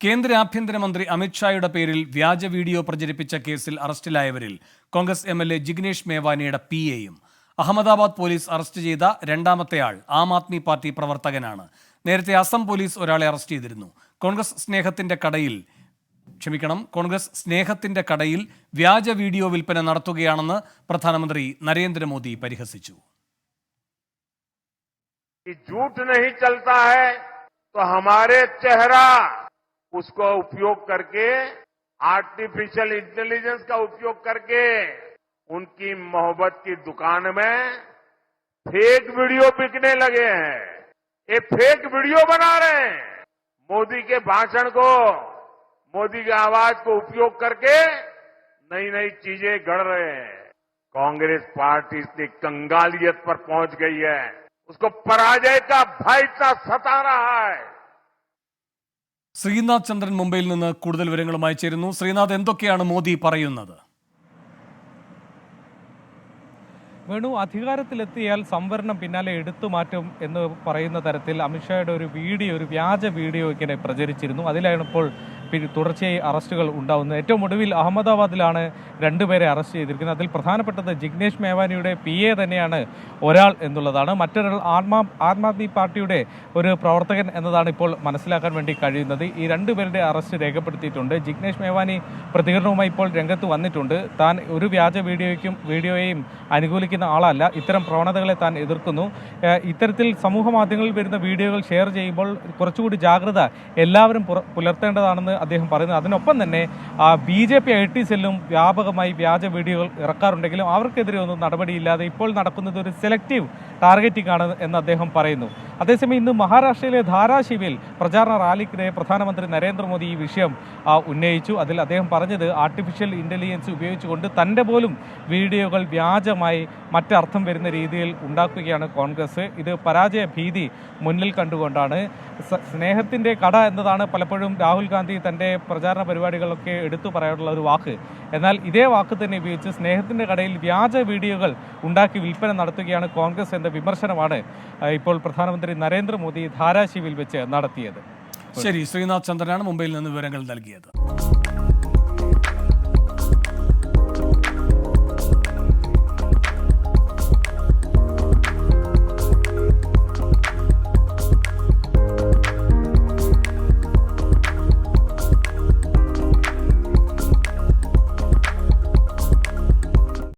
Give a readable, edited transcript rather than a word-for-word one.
കേന്ദ്ര ആഭ്യന്തരമന്ത്രി അമിത്ഷായുടെ പേരിൽ വ്യാജ വീഡിയോ പ്രചരിപ്പിച്ച കേസിൽ അറസ്റ്റിലായവരിൽ കോൺഗ്രസ് എംഎൽഎ ജിഗ്നേഷ് മേവാനിയുടെ പിഎയും അഹമ്മദാബാദ് പോലീസ് അറസ്റ്റ് ചെയ്ത രണ്ടാമത്തെയാൾ ആം ആദ്മി പാർട്ടി പ്രവർത്തകനാണ്. നേരത്തെ അസം പോലീസ് ഒരാളെ അറസ്റ്റ് ചെയ്തിരുന്നു. കോൺഗ്രസ് സ്നേഹത്തിന്റെ കടയിൽ വ്യാജ വീഡിയോ വിൽപ്പന നടത്തുകയാണെന്ന് പ്രധാനമന്ത്രി നരേന്ദ്രമോദി പരിഹസിച്ചു. झूठ नहीं चलता है तो हमारे चेहरा उसको उपयोग करके आर्टिफिशियल इंटेलिजेंस का उपयोग करके उनकी मोहब्बत की दुकान में फेक वीडियो बिकने लगे हैं. ये फेक वीडियो बना रहे हैं. मोदी के भाषण को, मोदी की आवाज को उपयोग करके नई नई चीजें गढ़ रहे हैं. कांग्रेस पार्टी इतनी कंगालियत पर पहुंच गई है, उसको पराजय का भय इतना सता रहा है. ശ്രീനാഥ് ചന്ദ്രൻ മുംബൈയിൽ നിന്ന് കൂടുതൽ വിവരങ്ങളുമായി ചേരുന്നു. ശ്രീനാഥ്, എന്തൊക്കെയാണ് മോദി പറയുന്നത്? വേണു, അധികാരത്തിലെത്തിയാൽ സംവരണം പിന്നാലെ എടുത്തുമാറ്റും എന്ന് പറയുന്ന തരത്തിൽ അമിത്ഷായുടെ ഒരു വ്യാജ വീഡിയോ ഇങ്ങനെ പ്രചരിച്ചിരുന്നു. അതിലാണ് ഇപ്പോൾ തുടർച്ചയായി അറസ്റ്റുകൾ ഉണ്ടാവുന്നത്. ഏറ്റവും ഒടുവിൽ അഹമ്മദാബാദിലാണ് രണ്ടുപേരെ അറസ്റ്റ് ചെയ്തിരിക്കുന്നത്. അതിൽ പ്രധാനപ്പെട്ടത് ജിഗ്നേഷ് മേവാനിയുടെ പിഎ തന്നെയാണ് ഒരാൾ എന്നുള്ളതാണ്. മറ്റൊരാൾ ആം ആദ്മി പാർട്ടിയുടെ ഒരു പ്രവർത്തകൻ എന്നതാണ് ഇപ്പോൾ മനസ്സിലാക്കാൻ വേണ്ടി കഴിയുന്നത്. ഈ രണ്ടുപേരുടെ അറസ്റ്റ് രേഖപ്പെടുത്തിയിട്ടുണ്ട്. ജിഗ്നേഷ് മേവാനി പ്രതികരണവുമായി ഇപ്പോൾ രംഗത്ത് വന്നിട്ടുണ്ട്. താൻ ഒരു വ്യാജ വീഡിയോയെയും അനുകൂലിക്കുന്ന ആളല്ല, ഇത്തരം പ്രവണതകളെ താൻ എതിർക്കുന്നു. ഇത്തരത്തിൽ സമൂഹ മാധ്യമങ്ങളിൽ വരുന്ന വീഡിയോകൾ ഷെയർ ചെയ്യുമ്പോൾ കുറച്ചുകൂടി ജാഗ്രത എല്ലാവരും പുലർത്തേണ്ടതാണെന്ന് അദ്ദേഹം പറയുന്നത്. അതിനൊപ്പം തന്നെ BJP IT സെല്ലും വ്യാപകമായി വ്യാജ വീഡിയോകൾ ഇറക്കാറുണ്ടെങ്കിലും അവർക്കെതിരെ ഒന്നും നടപടിയില്ലാതെ ഇപ്പോൾ നടക്കുന്നത് ഒരു സെലക്റ്റീവ് ടാർഗറ്റിംഗ് ആണ് എന്ന് അദ്ദേഹം പറയുന്നു. അതേസമയം ഇന്ന് മഹാരാഷ്ട്രയിലെ ധാരാശിവിൽ പ്രചാരണ റാലിക്കിടെ പ്രധാനമന്ത്രി നരേന്ദ്രമോദി ഈ വിഷയം ഉന്നയിച്ചു. അതിൽ അദ്ദേഹം പറഞ്ഞത് ആർട്ടിഫിഷ്യൽ ഇന്റലിജൻസ് ഉപയോഗിച്ചുകൊണ്ട് തൻ്റെ പോലും വീഡിയോകൾ വ്യാജമായി മറ്റർത്ഥം വരുന്ന രീതിയിൽ ഉണ്ടാക്കുകയാണ് കോൺഗ്രസ്. ഇത് പരാജയ ഭീതി മുന്നിൽ കണ്ടുകൊണ്ടാണ്. സ്നേഹത്തിൻ്റെ കട എന്നതാണ് പലപ്പോഴും രാഹുൽ ഗാന്ധി തൻ്റെ പ്രചാരണ പരിപാടികളൊക്കെ എടുത്തു പറയാനുള്ള ഒരു വാക്ക്. എന്നാൽ ഇതേ വാക്ക് തന്നെ ഉപയോഗിച്ച് സ്നേഹത്തിൻ്റെ കടയിൽ വ്യാജ വീഡിയോകൾ ഉണ്ടാക്കി വിൽപ്പന നടത്തുകയാണ് കോൺഗ്രസ് എന്ന വിമർശനമാണ് ഇപ്പോൾ പ്രധാനമന്ത്രി നരേന്ദ്രമോദി ധാരാശിവിൽ വെച്ച് നടത്തിയത്. ശരി, ശ്രീനാഥ് ചന്ദ്രനാണ് മുംബൈയിൽ നിന്ന് വിവരങ്ങൾ നൽകിയത്.